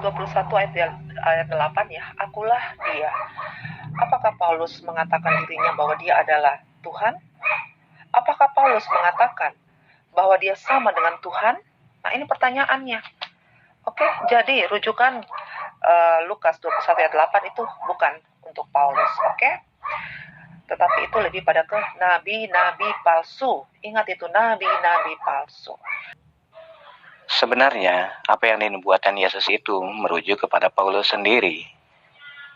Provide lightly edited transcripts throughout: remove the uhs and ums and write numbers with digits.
21 ayat 8 ya, akulah dia. Apakah Paulus mengatakan dirinya bahwa dia adalah Tuhan? Apakah Paulus mengatakan bahwa dia sama dengan Tuhan? Nah, ini pertanyaannya. Oke, jadi rujukan Lukas 21 ayat 8 itu bukan untuk Paulus, oke? Tetapi itu lebih pada ke nabi-nabi palsu. Ingat itu, nabi-nabi palsu. Sebenarnya, apa yang dinubuatkan Yesus itu merujuk kepada Paulus sendiri.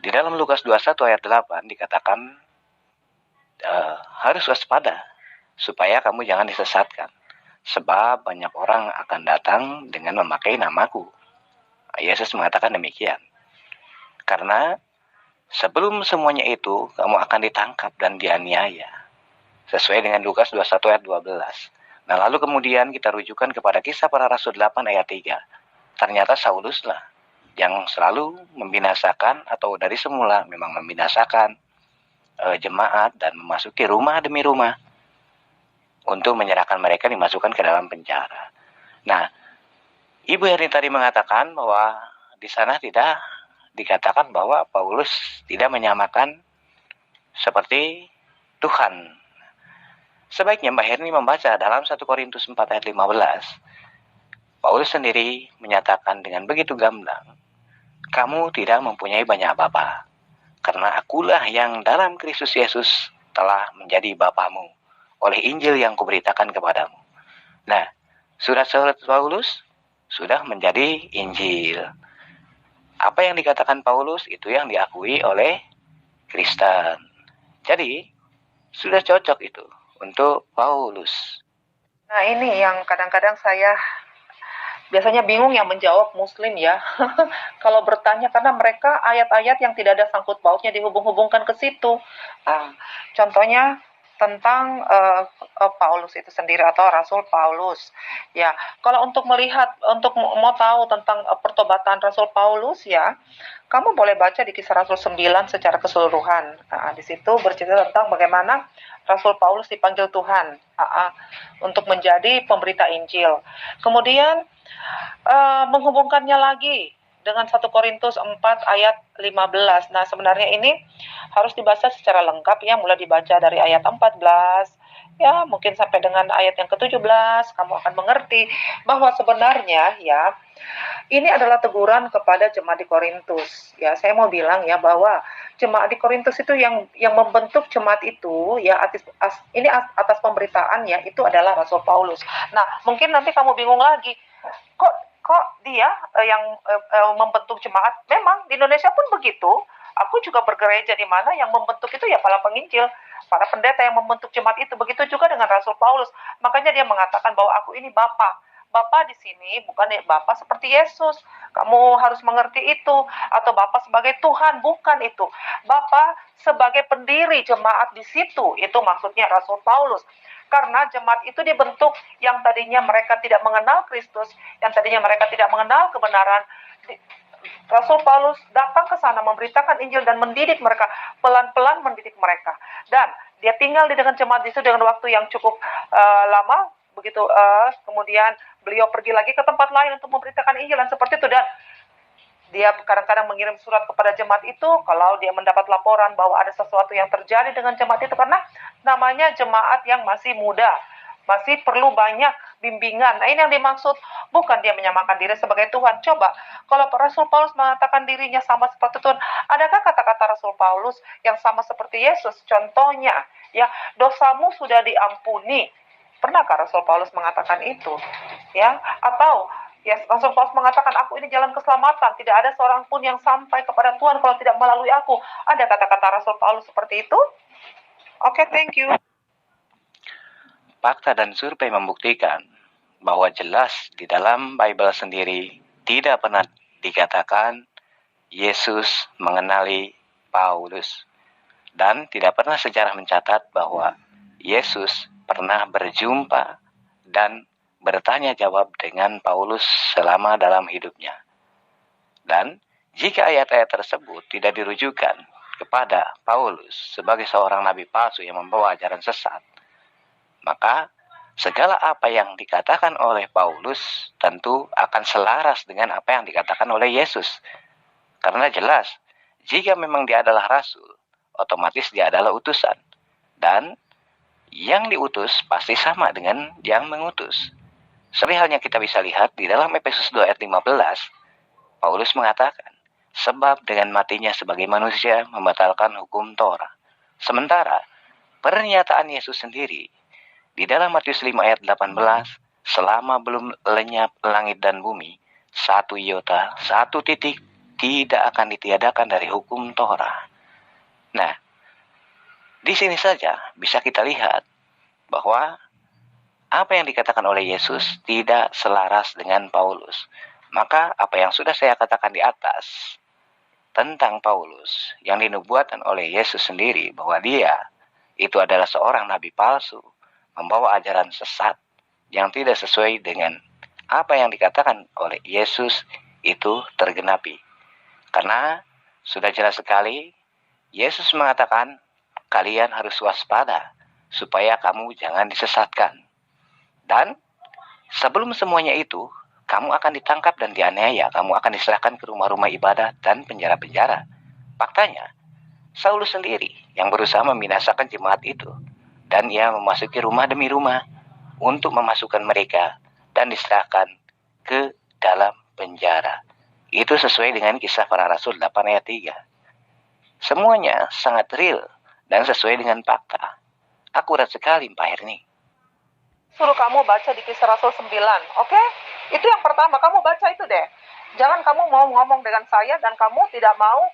Di dalam Lukas 21 ayat 8 dikatakan, harus waspada, supaya kamu jangan disesatkan. Sebab banyak orang akan datang dengan memakai namaku. Yesus mengatakan demikian. Karena sebelum semuanya itu, kamu akan ditangkap dan dianiaya. Sesuai dengan Lukas 21 ayat 12. Nah, lalu kemudian kita rujukan kepada Kisah Para Rasul 8 ayat 3. Ternyata Sauluslah yang selalu membinasakan atau dari semula memang membinasakan jemaat dan memasuki rumah demi rumah untuk menyerahkan mereka dimasukkan ke dalam penjara. Nah, Ibu Heri tadi mengatakan bahwa di sana tidak dikatakan bahwa Paulus tidak menyamakan seperti Tuhan. Sebaiknya Mbak Herni membaca dalam 1 Korintus 4 ayat 15. Paulus sendiri menyatakan dengan begitu gamblang, kamu tidak mempunyai banyak bapa, karena akulah yang dalam Kristus Yesus telah menjadi bapamu oleh Injil yang kuberitakan kepadamu. Nah, surat-surat Paulus sudah menjadi Injil. Apa yang dikatakan Paulus itu yang diakui oleh Kristen. Jadi, sudah cocok itu untuk Paulus. Nah, ini yang kadang-kadang saya biasanya bingung yang menjawab Muslim ya. Kalau bertanya karena mereka ayat-ayat yang tidak ada sangkut pautnya dihubung-hubungkan ke situ. Contohnya tentang Paulus itu sendiri atau Rasul Paulus. Ya, kalau untuk melihat, untuk mau tahu tentang pertobatan Rasul Paulus ya, kamu boleh baca di Kisah Rasul 9 secara keseluruhan. Di situ bercerita tentang bagaimana Rasul Paulus dipanggil Tuhan untuk menjadi pemberita Injil. Kemudian menghubungkannya lagi dengan 1 Korintus 4 ayat 15. Nah, sebenarnya ini harus dibaca secara lengkap ya, mulai dibaca dari ayat 14 ya, mungkin sampai dengan ayat yang ke-17 kamu akan mengerti bahwa sebenarnya ya ini adalah teguran kepada jemaat di Korintus. Ya, saya mau bilang ya bahwa jemaat di Korintus itu yang membentuk jemaat itu ya ini atas pemberitaan ya itu adalah Rasul Paulus. Nah, mungkin nanti kamu bingung lagi. Kok dia yang membentuk jemaat? Memang di Indonesia pun begitu. Aku juga bergereja di mana yang membentuk itu ya para penginjil, para pendeta yang membentuk jemaat itu. Begitu juga dengan Rasul Paulus. Makanya dia mengatakan bahwa aku ini Bapa. Bapa di sini bukan Bapa seperti Yesus. Kamu harus mengerti itu. Atau Bapa sebagai Tuhan, bukan itu. Bapa sebagai pendiri jemaat di situ. Itu maksudnya Rasul Paulus. Karena jemaat itu dibentuk yang tadinya mereka tidak mengenal Kristus, yang tadinya mereka tidak mengenal kebenaran. Rasul Paulus datang ke sana memberitakan Injil dan mendidik mereka, pelan-pelan mendidik mereka. Dan dia tinggal di dengan jemaat itu dengan waktu yang cukup lama, begitu kemudian beliau pergi lagi ke tempat lain untuk memberitakan Injil dan seperti itu. Dan dia kadang-kadang mengirim surat kepada jemaat itu kalau dia mendapat laporan bahwa ada sesuatu yang terjadi dengan jemaat itu, karena namanya jemaat yang masih muda, masih perlu banyak bimbingan. Nah, ini yang dimaksud, bukan dia menyamakan diri sebagai Tuhan. Coba, kalau Rasul Paulus mengatakan dirinya sama seperti Tuhan, adakah kata-kata Rasul Paulus yang sama seperti Yesus? Contohnya, ya, dosamu sudah diampuni. Pernahkah Rasul Paulus mengatakan itu? Ya, atau ya, Rasul Paulus mengatakan, aku ini jalan keselamatan, tidak ada seorang pun yang sampai kepada Tuhan kalau tidak melalui aku. Ada kata-kata Rasul Paulus seperti itu? Oke, thank you. Fakta dan survei membuktikan bahwa jelas di dalam Bible sendiri tidak pernah dikatakan Yesus mengenali Paulus. Dan tidak pernah sejarah mencatat bahwa Yesus pernah berjumpa dan bertanya jawab dengan Paulus selama dalam hidupnya. Dan jika ayat-ayat tersebut tidak dirujukan kepada Paulus sebagai seorang nabi palsu yang membawa ajaran sesat, maka segala apa yang dikatakan oleh Paulus tentu akan selaras dengan apa yang dikatakan oleh Yesus. Karena jelas, jika memang dia adalah rasul, otomatis dia adalah utusan. Dan yang diutus pasti sama dengan yang mengutus. Seperti halnya kita bisa lihat di dalam Efesus 2 ayat 15, Paulus mengatakan, sebab dengan matinya sebagai manusia membatalkan hukum Torah. Sementara, pernyataan Yesus sendiri, di dalam Matius 5 ayat 18, selama belum lenyap langit dan bumi, satu iota, satu titik, tidak akan ditiadakan dari hukum Torah. Nah, di sini saja bisa kita lihat bahwa apa yang dikatakan oleh Yesus tidak selaras dengan Paulus. Maka apa yang sudah saya katakan di atas tentang Paulus yang dinubuatkan oleh Yesus sendiri bahwa dia itu adalah seorang nabi palsu, membawa ajaran sesat yang tidak sesuai dengan apa yang dikatakan oleh Yesus itu tergenapi. Karena sudah jelas sekali Yesus mengatakan kalian harus waspada supaya kamu jangan disesatkan. Dan sebelum semuanya itu, kamu akan ditangkap dan dianiaya, kamu akan diserahkan ke rumah-rumah ibadah dan penjara-penjara. Faktanya, Saulus sendiri yang berusaha membinasakan jemaat itu, dan ia memasuki rumah demi rumah untuk memasukkan mereka dan diserahkan ke dalam penjara. Itu sesuai dengan Kisah Para Rasul 8 ayat 3. Semuanya sangat real dan sesuai dengan fakta. Akurat sekali, Pak Herni. Suruh kamu baca di Kisah Rasul 9, oke? Itu yang pertama, kamu baca itu deh. Jangan kamu mau ngomong dengan saya dan kamu tidak mau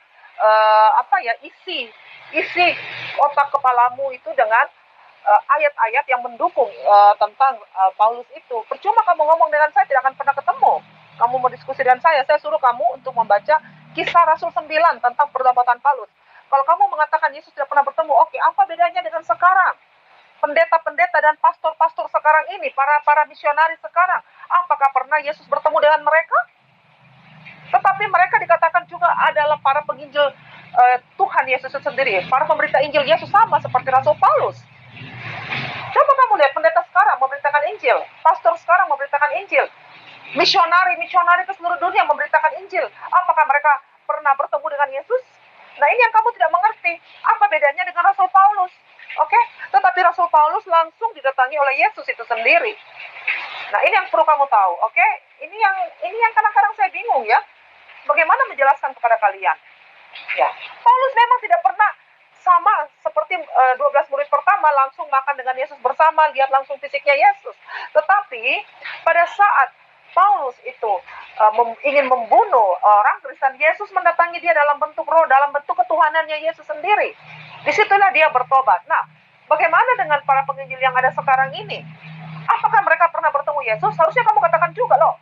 isi otak kepalamu itu dengan ayat-ayat yang mendukung tentang Paulus itu. Percuma kamu ngomong dengan saya, tidak akan pernah ketemu. Kamu mau diskusi dengan saya suruh kamu untuk membaca Kisah Rasul 9 tentang pertobatan Paulus. Kalau kamu mengatakan Yesus tidak pernah bertemu, oke, apa bedanya dengan sekarang? Pendeta-pendeta dan pastor-pastor sekarang ini, para misionaris sekarang, apakah pernah Yesus bertemu dengan mereka? Tetapi mereka dikatakan juga adalah para penginjil Tuhan Yesus sendiri, para pemberita Injil Yesus sama seperti Rasul Paulus. Coba kamu lihat pendeta sekarang memberitakan Injil, pastor sekarang memberitakan Injil, misionari ke seluruh dunia memberitakan Injil. Apakah mereka pernah bertemu dengan Yesus? Nah, ini yang kamu tidak mengerti. Apa bedanya dengan Rasul Paulus? Oke? Tetapi Rasul Paulus langsung didatangi oleh Yesus itu sendiri. Nah, ini yang perlu kamu tahu, oke? Ini yang kadang-kadang saya bingung ya. Bagaimana menjelaskan kepada kalian? Ya, Paulus memang tidak pernah sama seperti 12 murid pertama langsung makan dengan Yesus bersama, lihat langsung fisiknya Yesus. Tetapi pada saat Paulus itu ingin membunuh orang Kristen, Yesus mendatangi dia dalam bentuk roh, dalam bentuk ketuhanannya Yesus sendiri. Disitulah dia bertobat. Nah, bagaimana dengan para penginjil yang ada sekarang ini? Apakah mereka pernah bertemu Yesus? Harusnya kamu katakan juga loh.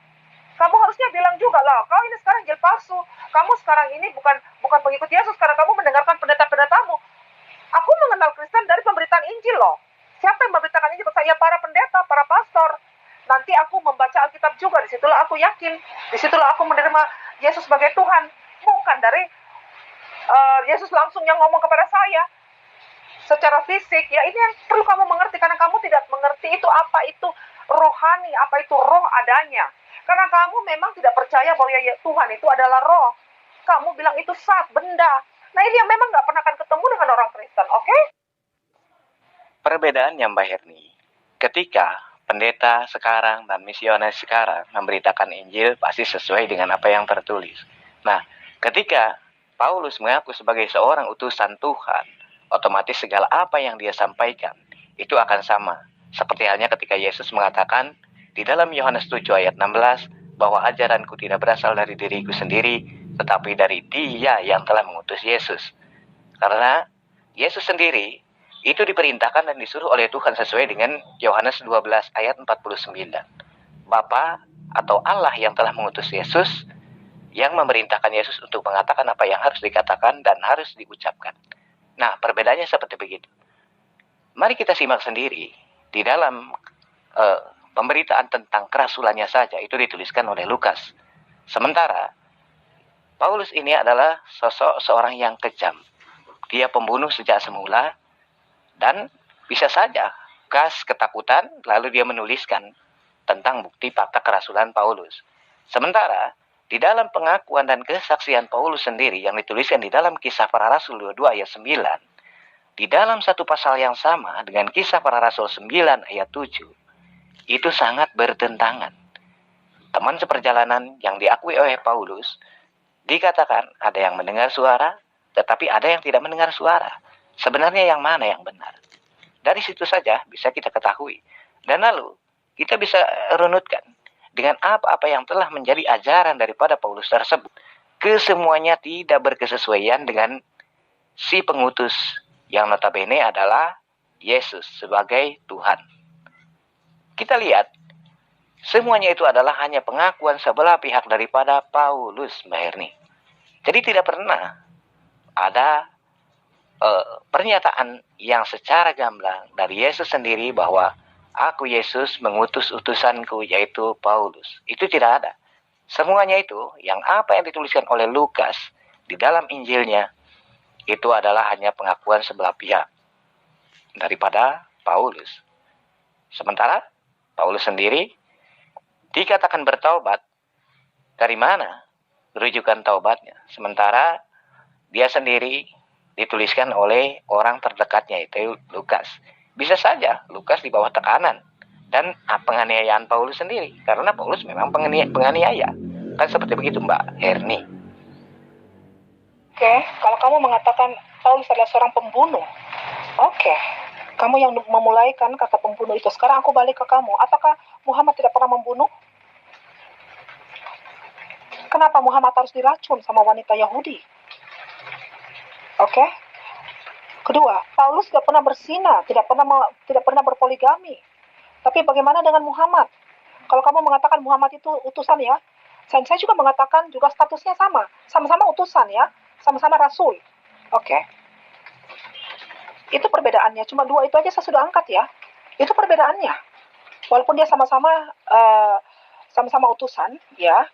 Kamu harusnya bilang juga loh, kau ini sekarang injil palsu. Kamu sekarang ini bukan pengikut Yesus karena kamu mendengarkan pendeta-pendetamu. Aku mengenal Kristen dari pemberitaan Injil loh. Siapa yang memberitakan Injil? Saya para pendeta, para pastor. Nanti aku membaca Alkitab juga. Disitulah aku yakin. Disitulah aku menerima Yesus sebagai Tuhan. Bukan dari Yesus langsung yang ngomong kepada saya secara fisik. Ya, ini yang perlu kamu mengerti, karena kamu tidak mengerti itu apa itu rohani, apa itu roh adanya. Karena kamu memang tidak percaya bahwa ya Tuhan itu adalah roh. Kamu bilang itu zat, benda. Nah, ini yang memang gak pernah akan ketemu dengan orang Kristen, oke? Perbedaannya, Mbak Herni, ketika pendeta sekarang dan misionaris sekarang memberitakan Injil pasti sesuai dengan apa yang tertulis. Nah, ketika Paulus mengaku sebagai seorang utusan Tuhan, otomatis segala apa yang dia sampaikan itu akan sama. Seperti halnya ketika Yesus mengatakan di dalam Yohanes 7 ayat 16 bahwa ajaranku tidak berasal dari diriku sendiri, tetapi dari Dia yang telah mengutus Yesus. Karena Yesus sendiri itu diperintahkan dan disuruh oleh Tuhan sesuai dengan Yohanes 12 ayat 49. Bapa atau Allah yang telah mengutus Yesus, yang memerintahkan Yesus untuk mengatakan apa yang harus dikatakan dan harus diucapkan. Nah, perbedaannya seperti begitu. Mari kita simak sendiri. Di dalam pemberitaan tentang kerasulannya saja, itu dituliskan oleh Lukas. Sementara, Paulus ini adalah sosok seorang yang kejam. Dia pembunuh sejak semula, dan bisa saja Lukas ketakutan, lalu dia menuliskan tentang bukti fakta kerasulan Paulus. Sementara di dalam pengakuan dan kesaksian Paulus sendiri yang dituliskan di dalam Kisah Para Rasul 22 ayat 9, di dalam satu pasal yang sama dengan Kisah Para Rasul 9 ayat 7, itu sangat bertentangan. Teman seperjalanan yang diakui oleh Paulus, dikatakan ada yang mendengar suara, tetapi ada yang tidak mendengar suara. Sebenarnya yang mana yang benar? Dari situ saja bisa kita ketahui. Dan lalu kita bisa runutkan dengan apa-apa yang telah menjadi ajaran daripada Paulus tersebut. Kesemuanya tidak berkesesuaian dengan si pengutus yang notabene adalah Yesus sebagai Tuhan. Kita lihat, semuanya itu adalah hanya pengakuan sebelah pihak daripada Paulus, Mbak Herni. Jadi tidak pernah ada pernyataan yang secara gamblang dari Yesus sendiri bahwa aku Yesus mengutus utusanku yaitu Paulus. Itu tidak ada. Semuanya itu yang apa yang dituliskan oleh Lukas di dalam Injilnya itu adalah hanya pengakuan sebelah pihak daripada Paulus. Sementara Paulus sendiri dikatakan bertaubat. Dari mana rujukan taubatnya? Sementara dia sendiri dituliskan oleh orang terdekatnya, itu Lukas. Bisa saja Lukas di bawah tekanan dan penganiayaan Paulus sendiri, karena Paulus memang penganiaya. Kan seperti begitu, Mbak Herni. Oke, kalau kamu mengatakan Paulus adalah seorang pembunuh, oke, kamu yang memulaikan kata pembunuh itu. Sekarang aku balik ke kamu. Apakah Muhammad tidak pernah membunuh? Kenapa Muhammad harus diracun sama wanita Yahudi? Oke. Kedua, Paulus tidak pernah berzina, tidak pernah berpoligami. Tapi bagaimana dengan Muhammad? Kalau kamu mengatakan Muhammad itu utusan ya, saya juga mengatakan juga statusnya sama. Sama-sama utusan ya, sama-sama rasul. Oke. Itu perbedaannya, cuma dua itu aja saya sudah angkat ya. Itu perbedaannya. Walaupun dia sama-sama utusan ya.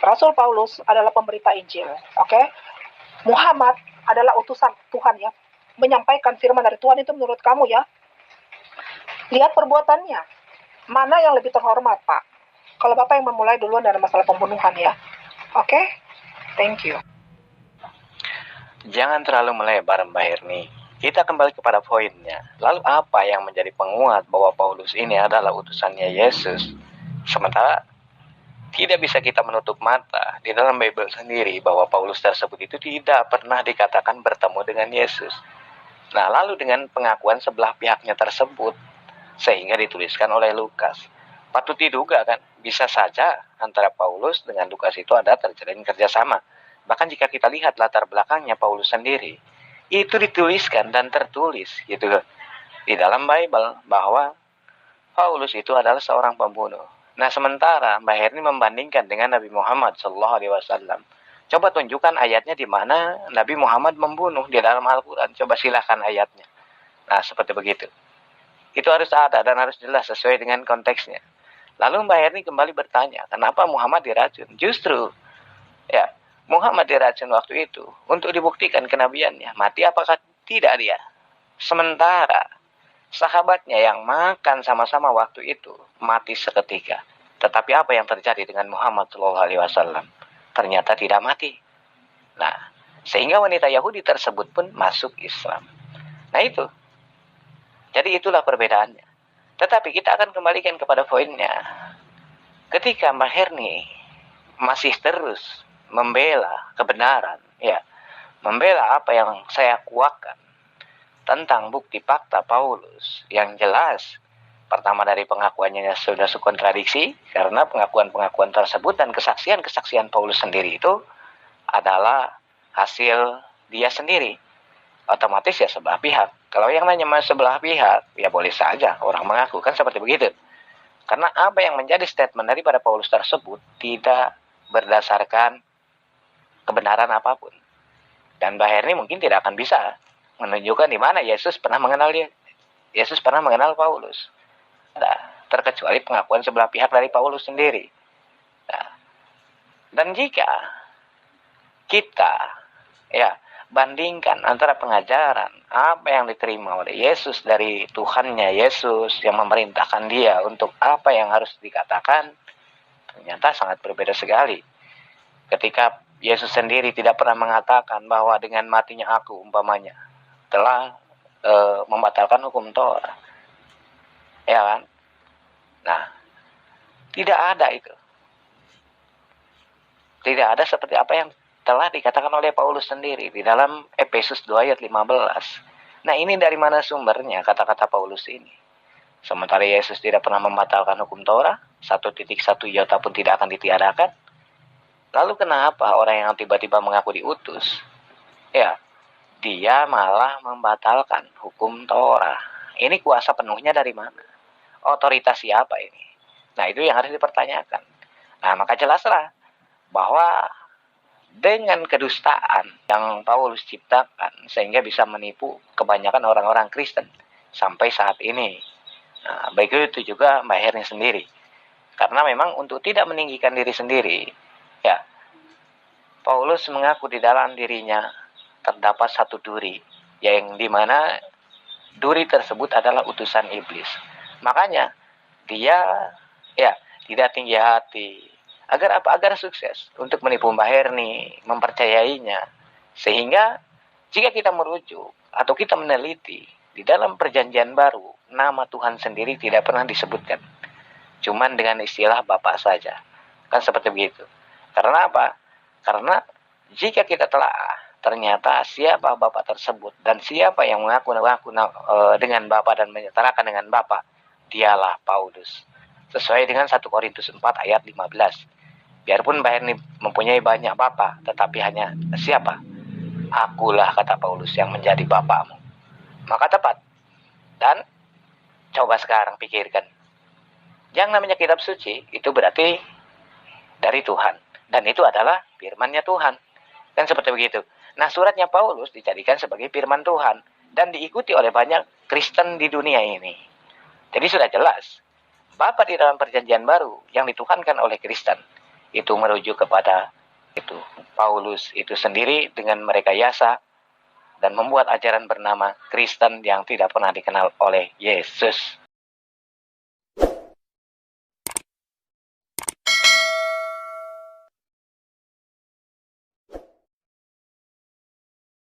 Rasul Paulus adalah pemberita Injil, oke? Muhammad adalah utusan Tuhan ya, menyampaikan firman dari Tuhan. Itu menurut kamu ya. Lihat perbuatannya, mana yang lebih terhormat, Pak? Kalau Bapak yang memulai duluan dari masalah pembunuhan ya. Oke? Thank you. Jangan terlalu melebar, Mbak Herni. Kita kembali kepada poinnya. Lalu apa yang menjadi penguat bahwa Paulus ini adalah utusannya Yesus? Sementara tidak bisa kita menutup mata di dalam Bible sendiri bahwa Paulus tersebut itu tidak pernah dikatakan bertemu dengan Yesus. Nah, lalu dengan pengakuan sebelah pihaknya tersebut, sehingga dituliskan oleh Lukas. Patut diduga kan, bisa saja antara Paulus dengan Lukas itu ada terjalin kerjasama. Bahkan jika kita lihat latar belakangnya Paulus sendiri, itu dituliskan dan tertulis gitu di dalam Bible bahwa Paulus itu adalah seorang pembunuh. Nah, sementara Mbak Herni membandingkan dengan Nabi Muhammad SAW. Coba tunjukkan ayatnya di mana Nabi Muhammad membunuh di dalam Al-Quran. Coba silahkan ayatnya. Nah, seperti begitu. Itu harus ada dan harus jelas sesuai dengan konteksnya. Lalu Mbak Herni kembali bertanya, kenapa Muhammad diracun? Justru, ya, Muhammad diracun waktu itu untuk dibuktikan kenabiannya. Mati apakah tidak dia? Sementara sahabatnya yang makan sama-sama waktu itu mati seketika. Tetapi apa yang terjadi dengan Muhammad SAW? Ternyata tidak mati. Nah, sehingga wanita Yahudi tersebut pun masuk Islam. Nah itu. Jadi itulah perbedaannya. Tetapi kita akan kembalikan kepada poinnya. Ketika Mbak Herni masih terus membela kebenaran, ya, membela apa yang saya kuatkan tentang bukti fakta Paulus yang jelas, pertama dari pengakuannya sudah kontradiksi, karena pengakuan-pengakuan tersebut dan kesaksian-kesaksian Paulus sendiri itu adalah hasil dia sendiri. Otomatis ya sebelah pihak. Kalau yang nanya sebelah pihak, ya boleh saja orang mengaku, kan seperti begitu. Karena apa yang menjadi statement daripada Paulus tersebut tidak berdasarkan kebenaran apapun. Dan Mbak Herni mungkin tidak akan bisa menunjukkan di mana Yesus pernah mengenal dia. Yesus pernah mengenal Paulus. Nah, terkecuali pengakuan sebelah pihak dari Paulus sendiri. Nah, dan jika kita ya bandingkan antara pengajaran apa yang diterima oleh Yesus dari Tuhannya Yesus yang memerintahkan dia untuk apa yang harus dikatakan, ternyata sangat berbeda sekali. Ketika Yesus sendiri tidak pernah mengatakan bahwa dengan matinya aku umpamanya telah membatalkan hukum Taurat, ya kan? Nah, tidak ada itu. Tidak ada seperti apa yang telah dikatakan oleh Paulus sendiri di dalam Efesus 2 ayat 15. Nah, ini dari mana sumbernya kata-kata Paulus ini? Sementara Yesus tidak pernah membatalkan hukum Taurat, 1.1 iota pun tidak akan ditiadakan. Lalu kenapa orang yang tiba-tiba mengaku diutus, ya, dia malah membatalkan hukum Taurat? Ini kuasa penuhnya dari mana? Otoritas siapa ini? Nah, itu yang harus dipertanyakan. Nah, maka jelaslah bahwa dengan kedustaan yang Paulus ciptakan sehingga bisa menipu kebanyakan orang-orang Kristen sampai saat ini. Nah, baik itu juga Mbak Herni sendiri. Karena memang untuk tidak meninggikan diri sendiri, ya, Paulus mengaku di dalam dirinya terdapat satu duri, yang dimana duri tersebut adalah utusan iblis. Makanya dia, ya, tidak tinggi hati. Agar apa? Agar sukses untuk menipu Mbak Herni, mempercayainya. Sehingga jika kita merujuk atau kita meneliti di dalam perjanjian baru, nama Tuhan sendiri tidak pernah disebutkan. Cuman dengan istilah Bapa saja. Kan seperti begitu. Karena apa? Karena jika kita telah ternyata siapa Bapa tersebut dan siapa yang mengaku dengan Bapa dan menyetarakan dengan Bapa, dialah Paulus. Sesuai dengan 1 Korintus 4 ayat 15. Biarpun Mbak Herni mempunyai banyak bapa, tetapi hanya siapa? Akulah, kata Paulus, yang menjadi bapamu. Maka tepat. Dan coba sekarang pikirkan. Yang namanya kitab suci, itu berarti dari Tuhan. Dan itu adalah firman-Nya Tuhan. Kan seperti begitu. Nah, suratnya Paulus dijadikan sebagai firman Tuhan. Dan diikuti oleh banyak Kristen di dunia ini. Jadi sudah jelas. Bapa di dalam perjanjian baru yang dituhankan oleh Kristen itu merujuk kepada itu Paulus itu sendiri dengan merekayasa dan membuat ajaran bernama Kristen yang tidak pernah dikenal oleh Yesus.